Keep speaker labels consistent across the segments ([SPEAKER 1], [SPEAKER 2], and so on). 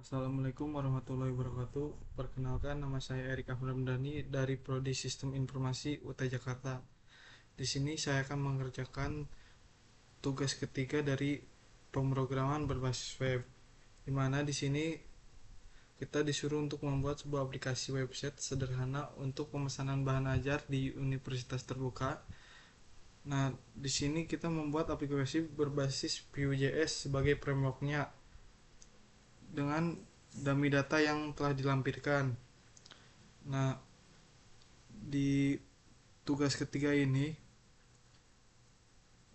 [SPEAKER 1] Assalamualaikum warahmatullahi wabarakatuh. Perkenalkan, nama saya Erik Ahmad dari Prodi Sistem Informasi UT Jakarta. Di sini saya akan mengerjakan tugas ketiga dari pemrograman berbasis web. Di mana di sini kita disuruh untuk membuat sebuah aplikasi website sederhana untuk pemesanan bahan ajar di universitas terbuka. Nah, di sini kita membuat aplikasi berbasis Vue.js sebagai frameworknya dengan dummy data yang telah dilampirkan. Nah, di tugas ketiga ini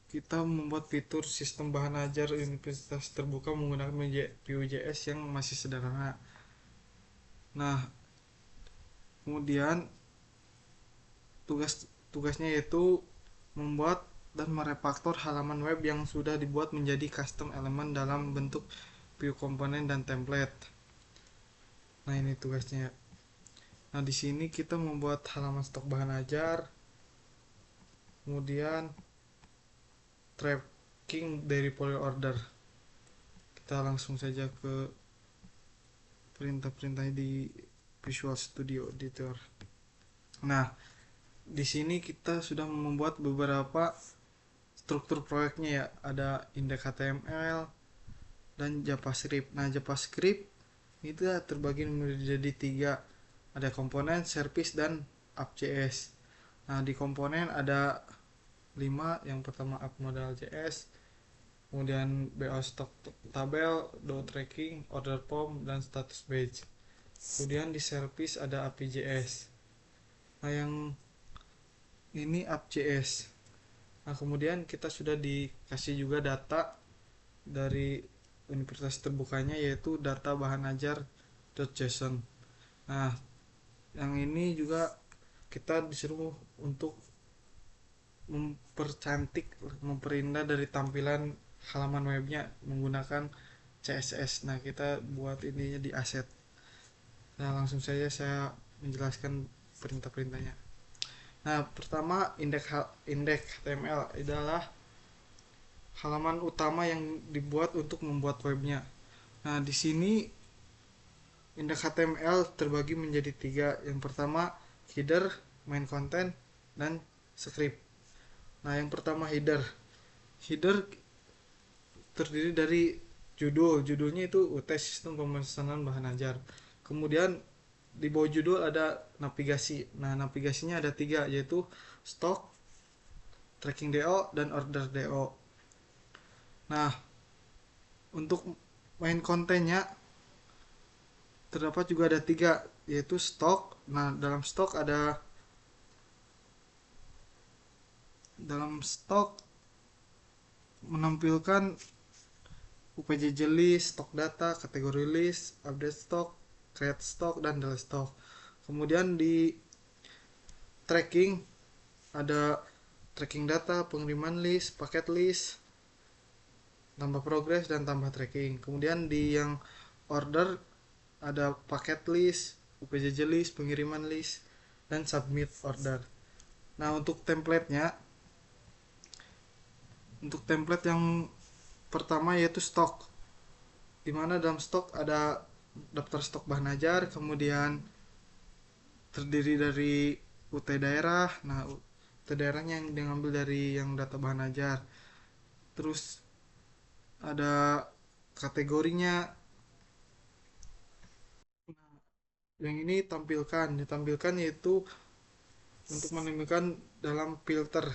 [SPEAKER 1] kita membuat fitur sistem bahan ajar universitas terbuka menggunakan Vue.js yang masih sederhana. Nah, kemudian tugasnya yaitu membuat dan merefaktor halaman web yang sudah dibuat menjadi custom elemen dalam bentuk view komponen dan template. Nah, ini tugasnya. Nah, di sini kita membuat halaman stok bahan ajar, kemudian tracking dari poly order. Kita langsung saja ke perintah-perintahnya di Visual Studio Editor. Nah, di sini kita sudah membuat beberapa struktur proyeknya ya. Ada index HTML dan JavaScript. Nah, JavaScript itu terbagi menjadi tiga. Ada komponen, service, dan app.js. Nah, di komponen ada 5. Yang pertama app modal.js, kemudian BO stock tabel, do tracking, order form, dan status page. Kemudian di service ada API.js. Nah, yang ini app.js. Nah, kemudian kita sudah dikasih juga data dari universitas terbukanya, yaitu data bahan ajar .json. Nah, yang ini juga kita disuruh untuk mempercantik, memperindah dari tampilan halaman webnya menggunakan CSS. Nah, kita buat ininya di asset. Nah, langsung saja saya menjelaskan perintah-perintahnya. Nah, pertama indeks HTML adalah halaman utama yang dibuat untuk membuat webnya. Nah, di sini indeks HTML terbagi menjadi 3. Yang pertama header, main content, dan script. Nah, yang pertama header. Header terdiri dari judulnya itu UT Sistem Pemesanan Bahan Ajar. Kemudian di bawah judul ada navigasi. Nah, navigasinya ada 3, yaitu stock, tracking DO, dan order DO. Nah, untuk main kontennya terdapat juga ada 3, yaitu stok. Nah, dalam stok menampilkan UPJJ list, stok data, kategori list, update stok, create stok, dan delete stok. Kemudian di tracking ada tracking data, pengiriman list, paket list, tambah progress, dan tambah tracking. Kemudian di yang order ada paket list, UPJJ list, pengiriman list, dan submit order. Nah, untuk template yang pertama yaitu stok, di mana dalam stok ada daftar stok bahan ajar, kemudian terdiri dari UT daerah. Nah, UT daerahnya yang diambil dari yang data bahan ajar. Terus ada kategorinya. Nah, yang ini ditampilkan yaitu untuk menemukan dalam filter,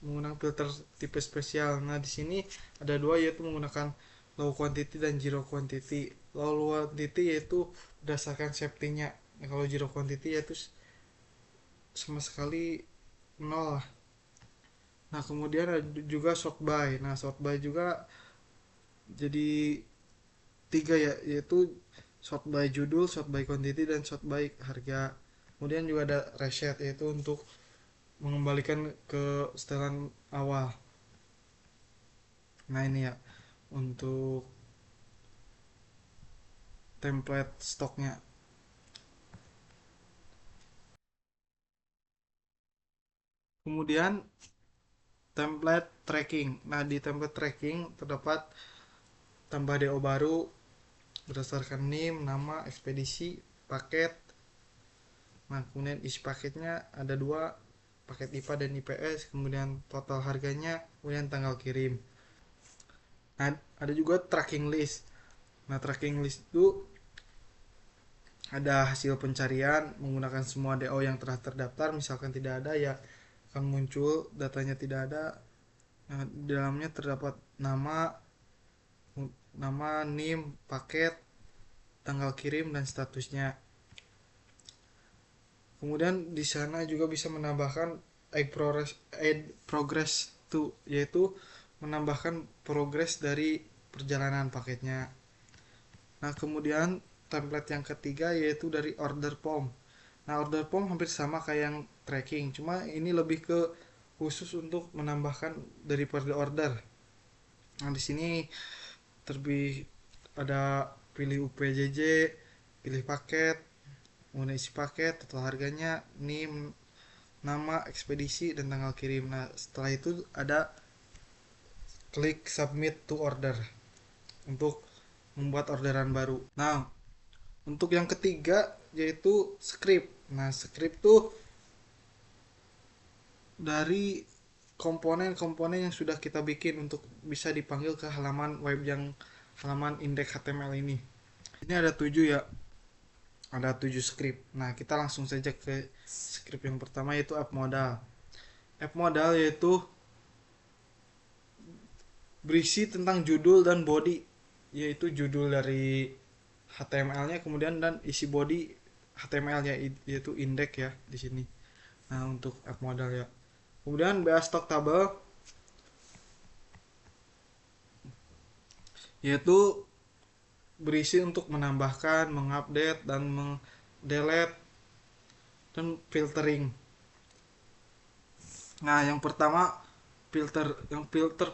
[SPEAKER 1] menggunakan filter tipe spesial. Nah, di sini ada 2, yaitu menggunakan low quantity dan zero quantity. Low quantity yaitu berdasarkan safety-nya. Nah, kalau zero quantity yaitu sama sekali nol lah. Nah, kemudian ada juga sort by. Nah, sort by juga jadi 3 ya, yaitu sort by judul, sort by quantity, dan sort by harga. Kemudian juga ada reset, yaitu untuk mengembalikan ke setelan awal. Nah, ini ya untuk template stoknya. Kemudian template tracking. Nah, di template tracking terdapat tambah DO baru, berdasarkan NIM, nama, ekspedisi, paket. Nah, kemudian isi paketnya ada dua, paket IPA dan IPS, kemudian total harganya, kemudian tanggal kirim. Nah, ada juga tracking list. Nah, tracking list itu ada hasil pencarian menggunakan semua DO yang telah terdaftar. Misalkan tidak ada, ya akan muncul datanya tidak ada. Nah, di dalamnya terdapat nama, NIM, paket, tanggal kirim, dan statusnya. Kemudian di sana juga bisa menambahkan add progress to, yaitu menambahkan progres dari perjalanan paketnya. Nah, kemudian template yang ketiga yaitu dari order form. Nah, order form hampir sama kayak yang tracking, cuma ini lebih ke khusus untuk menambahkan daripada order. Nah, di sini terlebih ada pilih UPJJ, pilih paket, kemudian isi paket, total harganya, NIM, nama, ekspedisi, dan tanggal kirim. Nah, setelah itu ada klik submit to order untuk membuat orderan baru. Nah, untuk yang ketiga yaitu script. Nah, script tuh dari komponen-komponen yang sudah kita bikin untuk bisa dipanggil ke halaman web yang halaman index HTML ini. Ini ada 7 ya. Ada 7 script. Nah, kita langsung saja ke script yang pertama yaitu app modal. App modal yaitu berisi tentang judul dan body, yaitu judul dari HTML-nya kemudian dan isi body HTML-nya yaitu index ya di sini. Nah, untuk app modal ya. Kemudian BA stock table yaitu berisi untuk menambahkan, mengupdate, dan mendelete dan filtering. Nah, yang filter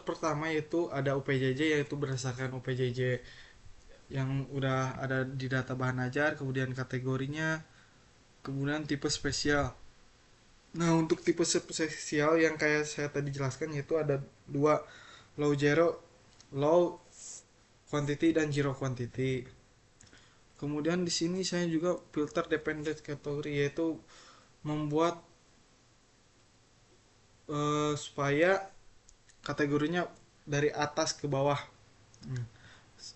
[SPEAKER 1] pertama yaitu ada UPJJ, yaitu berdasarkan UPJJ yang udah ada di data bahan ajar, kemudian kategorinya, kemudian tipe spesial. Nah, untuk tipe spesial yang kayak saya tadi jelaskan yaitu ada dua, low zero, low quantity, dan zero quantity. Kemudian di sini saya juga filter dependent category, yaitu membuat supaya kategorinya dari atas ke bawah.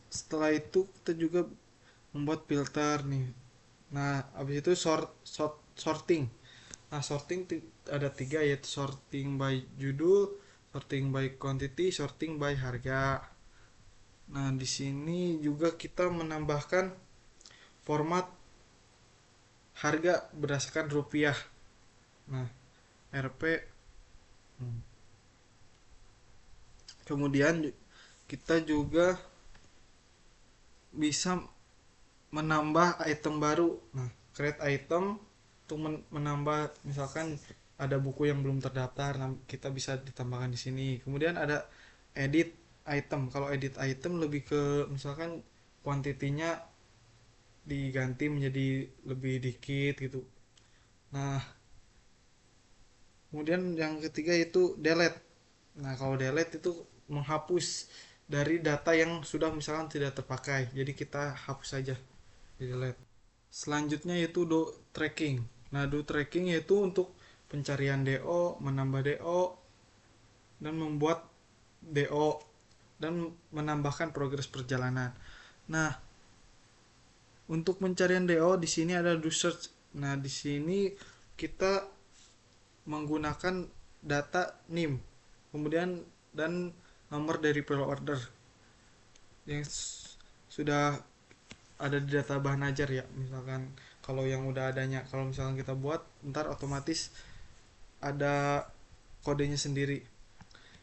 [SPEAKER 1] Setelah itu kita juga membuat filter nih. Nah, habis itu sorting. Nah, sorting ada tiga, yaitu sorting by judul, sorting by quantity, sorting by harga. Nah, di sini juga kita menambahkan format harga berdasarkan rupiah. Nah, Rp. Kemudian kita juga bisa menambah item baru. Nah, create item untuk menambah, misalkan ada buku yang belum terdaftar, nah kita bisa ditambahkan di sini. Kemudian ada edit item. Kalau edit item lebih ke misalkan kuantitinya diganti menjadi lebih dikit gitu. Nah, kemudian yang ketiga itu delete. Nah, kalau delete itu menghapus dari data yang sudah misalkan tidak terpakai. Jadi kita hapus saja, di delete. Selanjutnya yaitu do tracking. Nah, do tracking yaitu untuk pencarian DO, menambah DO, dan membuat DO, dan menambahkan progres perjalanan. Nah, untuk pencarian DO di sini ada do search. Nah, di sini kita menggunakan data NIM, kemudian dan nomor dari pre order yang sudah ada di data bahan ajar ya. Misalkan kalau yang udah adanya, kalau misalkan kita buat ntar otomatis ada kodenya sendiri.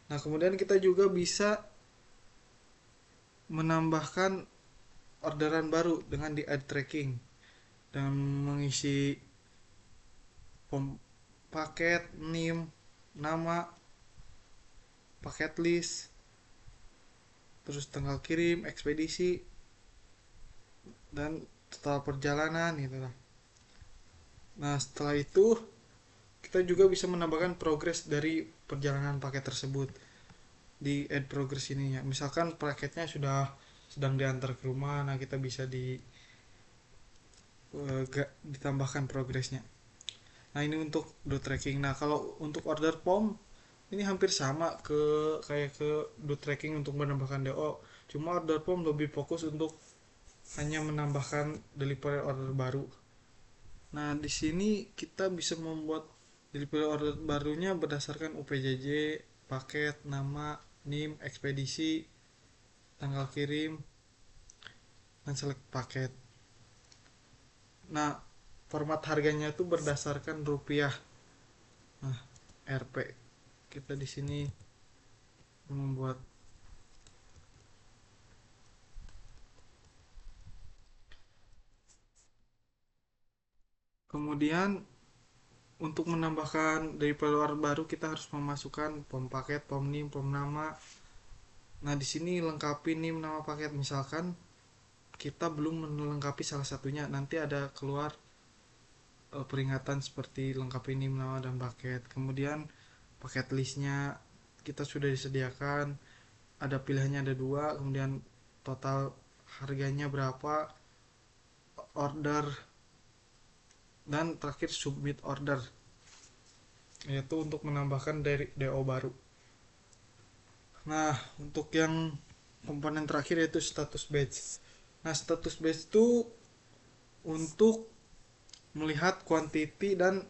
[SPEAKER 1] Nah, kemudian kita juga bisa menambahkan orderan baru dengan di add tracking dan mengisi paket, NIM, nama, paket list, terus tanggal kirim, ekspedisi, dan total perjalanan gitu lah. Nah, setelah itu kita juga bisa menambahkan progres dari perjalanan paket tersebut di add progress ini ya. Misalkan paketnya sudah sedang diantar ke rumah, nah kita bisa ditambahkan progresnya. Nah ini untuk do tracking. Nah kalau untuk order form ini hampir sama kayak ke do tracking untuk menambahkan DO, cuma order form lebih fokus untuk hanya menambahkan delivery order baru. Nah di sini kita bisa membuat delivery order barunya berdasarkan UPJJ, paket, nama, NIM, ekspedisi, tanggal kirim, dan select paket. Nah format harganya itu berdasarkan rupiah. Nah RP kita di sini membuat. Kemudian untuk menambahkan dari luar baru kita harus memasukkan pom paket, pom nim, pom nama. Nah di sini lengkapi nim, nama paket. Misalkan kita belum melengkapi salah satunya, nanti ada keluar peringatan seperti lengkapi nim, nama dan paket. Kemudian paket listnya kita sudah disediakan, ada pilihannya ada dua, kemudian total harganya berapa, order, dan terakhir submit order, yaitu untuk menambahkan dari DO baru. Nah, untuk yang komponen terakhir yaitu status batch. Nah, status batch itu untuk melihat quantity dan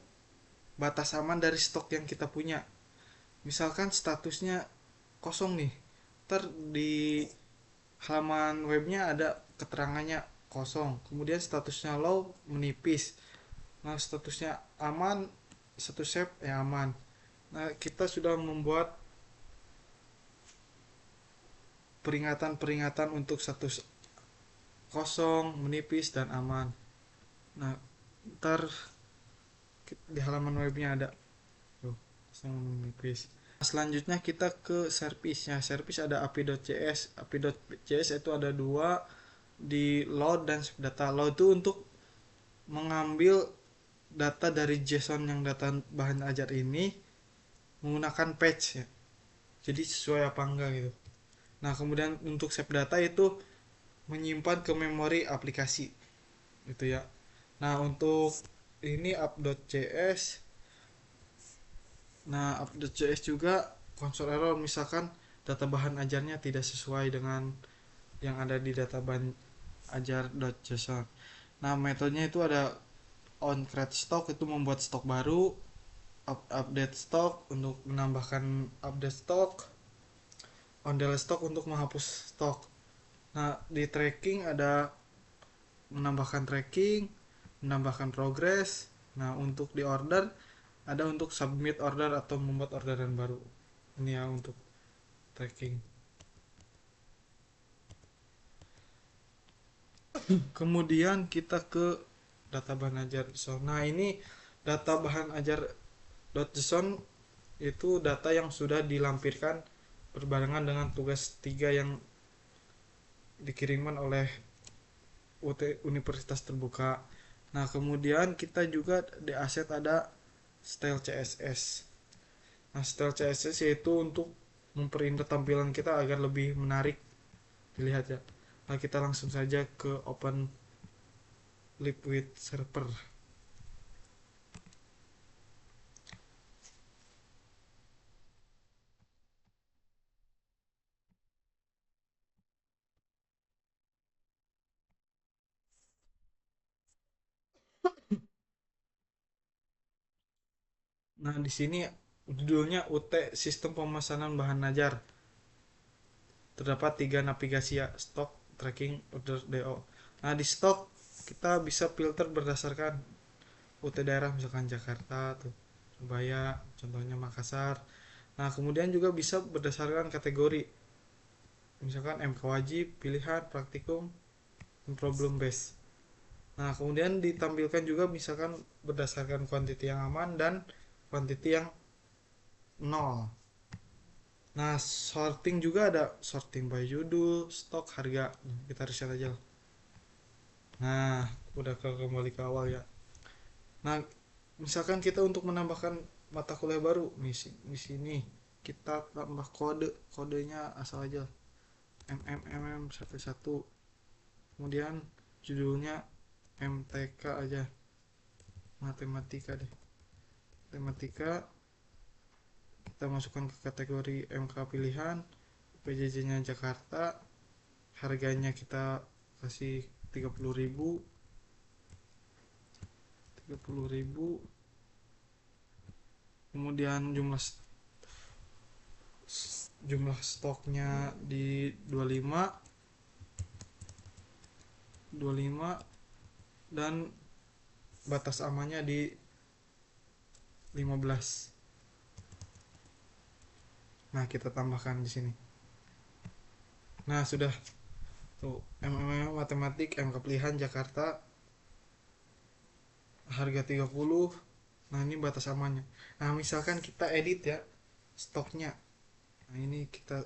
[SPEAKER 1] batas aman dari stok yang kita punya. Misalkan statusnya kosong nih, ntar di halaman webnya ada keterangannya kosong, kemudian statusnya low menipis. Nah, statusnya aman, status safe ya aman. Nah, kita sudah membuat peringatan-peringatan untuk status kosong, menipis, dan aman. Nah, ntar di halaman webnya ada tuh, kosong menipis. Nah, selanjutnya kita ke service-nya. Service ada api.cs. Api.cs itu ada dua, di load dan data. Load itu untuk mengambil data dari JSON yang data bahan ajar ini menggunakan patch ya. Jadi sesuai apa enggak gitu. Nah, kemudian untuk save data itu menyimpan ke memori aplikasi gitu ya. Nah, untuk ini app.js. Nah, app.js juga konsol error misalkan data bahan ajarnya tidak sesuai dengan yang ada di data bahan ajar.json. Nah, metodenya itu ada on create stock itu membuat stok baru, update stock untuk menambahkan update stock, on delete stock untuk menghapus stok. Nah, di tracking ada menambahkan tracking, menambahkan progress. Nah, untuk di order ada untuk submit order atau membuat orderan baru. Ini ya untuk tracking. Kemudian kita ke data bahan ajar JSON. Nah, ini data bahan ajar .json itu data yang sudah dilampirkan berbarengan dengan tugas 3 yang dikirimkan oleh Universitas Terbuka. Nah, kemudian kita juga di aset ada style CSS. Nah, style CSS yaitu untuk memperindah tampilan kita agar lebih menarik dilihat ya. Nah, kita langsung saja ke open Liquid Server. Nah, di sini judulnya UT Sistem Pemesanan Bahan Ajar. Terdapat 3 navigasi ya, stok, tracking, order, DO. Nah, di stok kita bisa filter berdasarkan UT daerah, misalkan Jakarta tuh, Surabaya, contohnya Makassar. Nah, kemudian juga bisa berdasarkan kategori. Misalkan MK wajib, pilihan, praktikum, problem base. Nah, kemudian ditampilkan juga misalkan berdasarkan quantity yang aman dan quantity yang nol. Nah, sorting juga ada sorting by judul, stok, harga. Kita riset aja lah. Nah, udah kembali ke awal ya. Nah, misalkan kita untuk menambahkan mata kuliah baru, di sini kita tambah kodenya asal aja. mm11, kemudian judulnya MTK aja, matematika deh, matematika. Kita masukkan ke kategori MK pilihan, PJJ nya Jakarta, harganya kita kasih 30.000, 30.000. Kemudian jumlah stoknya di 25 dan batas amannya di 15. Nah, kita tambahkan di sini. Nah, sudah tuh matematik MK pilihan Jakarta, harga 30. Nah, ini batas amannya. Nah, misalkan kita edit ya stoknya. Nah, ini kita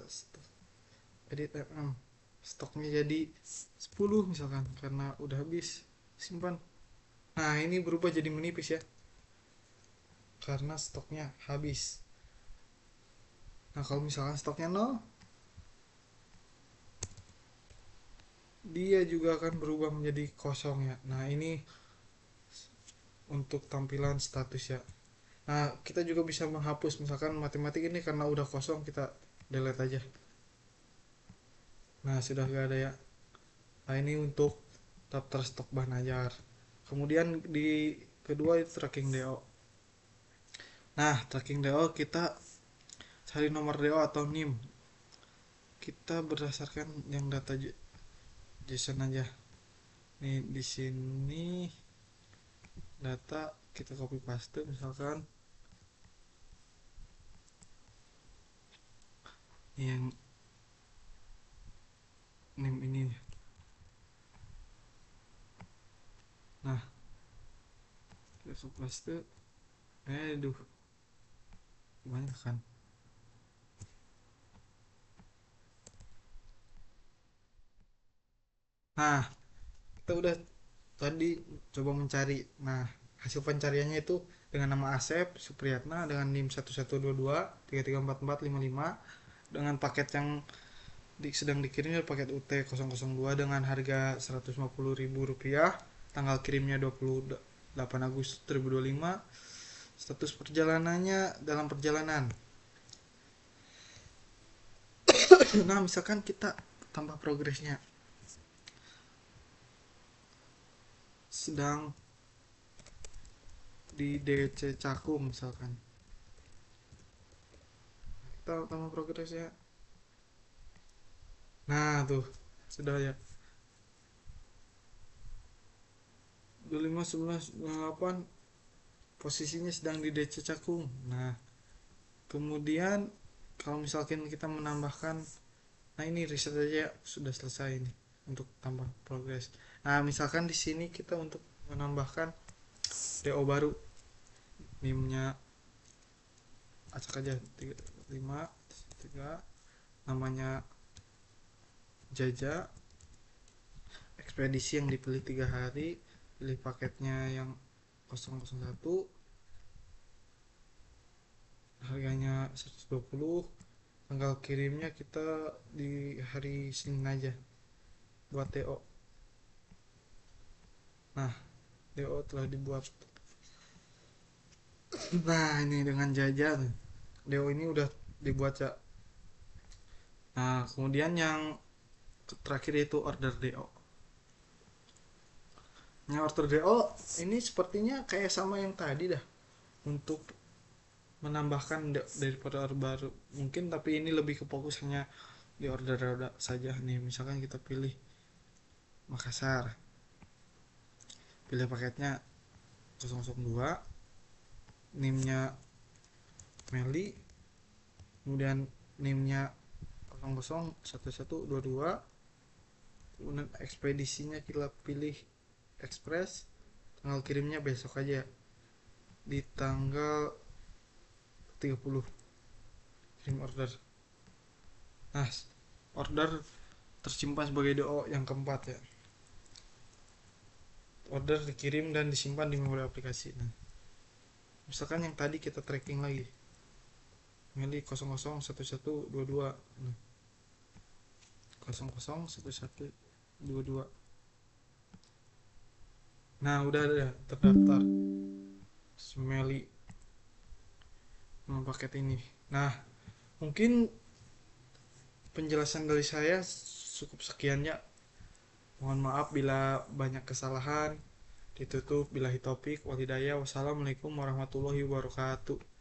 [SPEAKER 1] edit stoknya jadi 10 misalkan, karena udah habis, simpan. Nah, ini berubah jadi menipis ya, karena stoknya habis. Nah, kalau misalkan stoknya 0, dia juga akan berubah menjadi kosong ya. Nah, ini untuk tampilan status ya. Nah, kita juga bisa menghapus, misalkan matematik ini karena udah kosong, kita delete aja. Nah, sudah gak ada ya. Nah, ini untuk daftar stok bahan ajar. Kemudian di kedua itu tracking DO. Nah, tracking DO kita cari nomor DO atau NIM. Kita berdasarkan yang data JSON aja. Nih di sini data kita copy paste, misalkan yang NIM ini. Nah, kita copy paste. Aduh, banyak kan. Nah, kita udah tadi coba mencari. Nah, hasil pencariannya itu dengan nama Asep Supriyatna dengan NIM 1122 334455 dengan paket yang sedang dikirim paket UT 002 dengan harga Rp150.000, tanggal kirimnya 28 Agustus 2025, status perjalanannya dalam perjalanan. Nah, misalkan kita tambah progresnya sedang di DC Cakung misalkan, kita tambah progresnya. Nah, tuh sudah ya, 25 11 28 posisinya sedang di DC Cakung. Nah, kemudian kalau misalkan kita menambahkan, nah ini riset aja sudah selesai nih untuk tambah progres. Nah, misalkan di sini kita untuk menambahkan DO baru, NIM-nya acak aja 35 namanya Jaja, ekspedisi yang dipilih 3 hari, pilih paketnya yang 001, harganya 120, tanggal kirimnya kita di hari Senin aja buat DO. Nah, DO telah dibuat. Nah, ini dengan Jaja DO ini udah dibuat ya. Nah, kemudian yang terakhir itu order DO. Nah, order DO ini sepertinya kayak sama yang tadi dah, untuk menambahkan daripada order baru mungkin, tapi ini lebih ke fokusnya di order saja nih. Misalkan kita pilih Makassar, pilih paketnya 002, NIM-nya Meli, kemudian NIM-nya 001122, kemudian ekspedisinya kita pilih Express, tanggal kirimnya besok aja di tanggal 30, kirim order. Nah, order tersimpan sebagai DO yang keempat ya. Order dikirim dan disimpan di memori aplikasi. Nah, misalkan yang tadi kita tracking lagi, Meli 001122. Nah, 001122. Nah udah terdaftar si Meli paket ini. Nah mungkin penjelasan dari saya cukup sekiannya. Mohon maaf bila banyak kesalahan. Ditutup billahi taufik walhidayah. Wassalamualaikum warahmatullahi wabarakatuh.